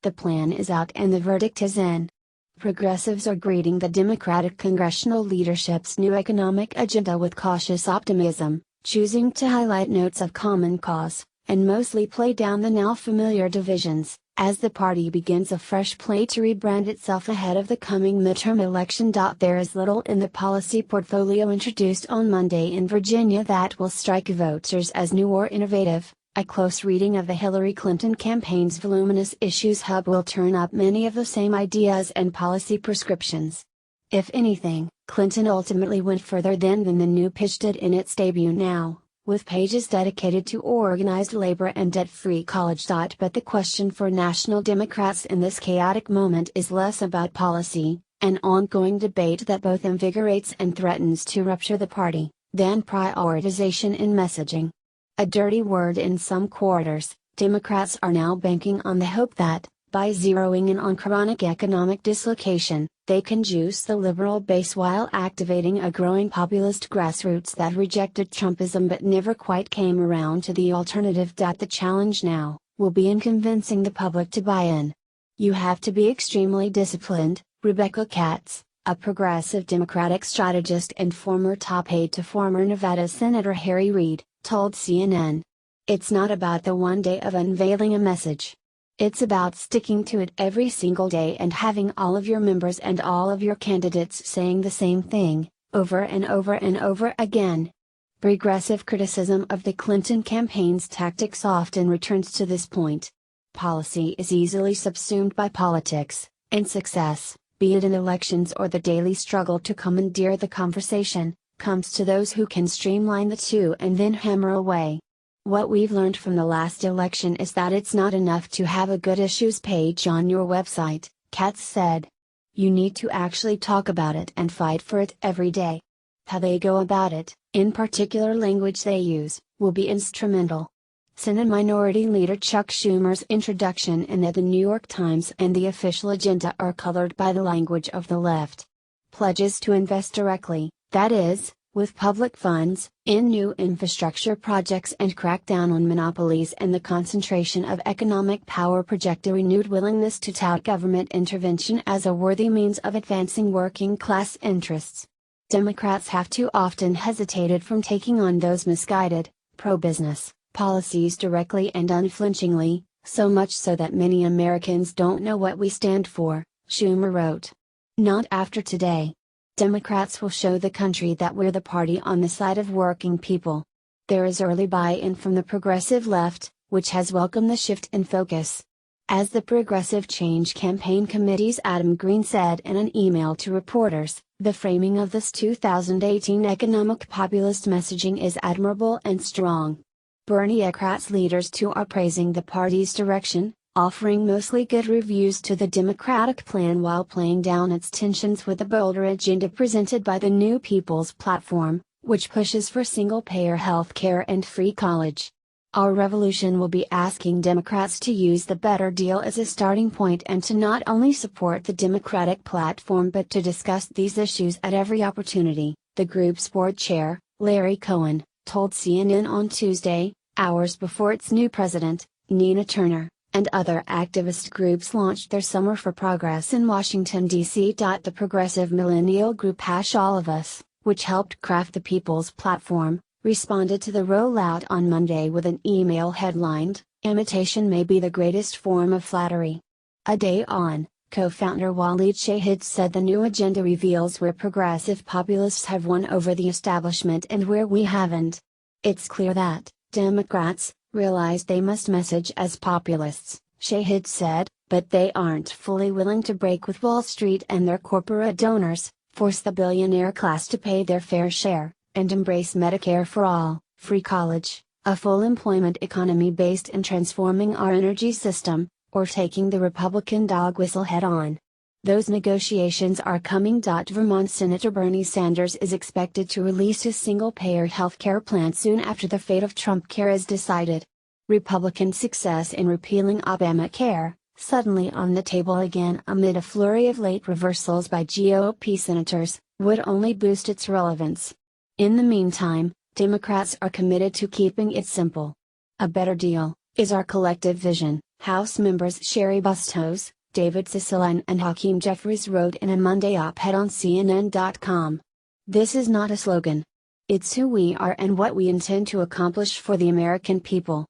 The plan is out and the verdict is in. Progressives are greeting the Democratic congressional leadership's new economic agenda with cautious optimism, choosing to highlight notes of common cause, and mostly play down the now familiar divisions, as the party begins a fresh play to rebrand itself ahead of the coming midterm election. There is little in the policy portfolio introduced on Monday in Virginia that will strike voters as new or innovative. A close reading of the Hillary Clinton campaign's voluminous issues hub will turn up many of the same ideas and policy prescriptions. If anything, Clinton ultimately went further than the new pitch did in its debut now, with pages dedicated to organized labor and debt-free college. But the question for national Democrats in this chaotic moment is less about policy, an ongoing debate that both invigorates and threatens to rupture the party, than prioritization in messaging. A dirty word in some quarters, Democrats are now banking on the hope that, by zeroing in on chronic economic dislocation, they can juice the liberal base while activating a growing populist grassroots that rejected Trumpism but never quite came around to the alternative. The challenge now will be in convincing the public to buy in. You have to be extremely disciplined, Rebecca Katz, a progressive Democratic strategist and former top aide to former Nevada Senator Harry Reid, told CNN. It's not about the one day of unveiling a message. It's about sticking to it every single day and having all of your members and all of your candidates saying the same thing, over and over and over again. Progressive criticism of the Clinton campaign's tactics often returns to this point. Policy is easily subsumed by politics, and success, be it in elections or the daily struggle to commandeer the conversation, comes to those who can streamline the two and then hammer away. What we've learned from the last election is that it's not enough to have a good issues page on your website, Katz said. You need to actually talk about it and fight for it every day. How they go about it, in particular language they use, will be instrumental. Senate Minority Leader Chuck Schumer's introduction in The New York Times and the official agenda are colored by the language of the left. Pledges to invest directly, that is, with public funds, in new infrastructure projects and crack down on monopolies and the concentration of economic power project a renewed willingness to tout government intervention as a worthy means of advancing working class interests. Democrats have too often hesitated from taking on those misguided, pro-business, policies directly and unflinchingly, so much so that many Americans don't know what we stand for, Schumer wrote. Not after today. Democrats will show the country that we're the party on the side of working people. There is early buy-in from the progressive left, which has welcomed the shift in focus. As the Progressive Change Campaign Committee's Adam Green said in an email to reporters, the framing of this 2018 economic populist messaging is admirable and strong. Bernie Eckhart's leaders too are praising the party's direction, offering mostly good reviews to the Democratic plan while playing down its tensions with the bolder agenda presented by the New People's Platform, which pushes for single-payer health care and free college. Our revolution will be asking Democrats to use the better deal as a starting point and to not only support the Democratic platform but to discuss these issues at every opportunity, the group's board chair, Larry Cohen, told CNN on Tuesday, hours before its new president, Nina Turner, and other activist groups launched their Summer for Progress in Washington, D.C. The progressive millennial group All of Us, which helped craft the People's Platform, responded to the rollout on Monday with an email headlined, "Imitation may be the greatest form of flattery." A day on, co-founder Waleed Shahid said the new agenda reveals where progressive populists have won over the establishment and where we haven't. It's clear that Democrats realize they must message as populists, Shahid said, but they aren't fully willing to break with Wall Street and their corporate donors, force the billionaire class to pay their fair share, and embrace Medicare for all, free college, a full employment economy based in transforming our energy system, or taking the Republican dog whistle head on. Those negotiations are coming. Vermont Senator Bernie Sanders is expected to release his single-payer healthcare plan soon after the fate of Trumpcare is decided. Republican success in repealing Obamacare, suddenly on the table again amid a flurry of late reversals by GOP senators, would only boost its relevance. In the meantime, Democrats are committed to keeping it simple. A better deal is our collective vision, House members Sherry Bustos, David Cicilline and Hakeem Jeffries wrote in a Monday op-ed on CNN.com. This is not a slogan. It's who we are and what we intend to accomplish for the American people.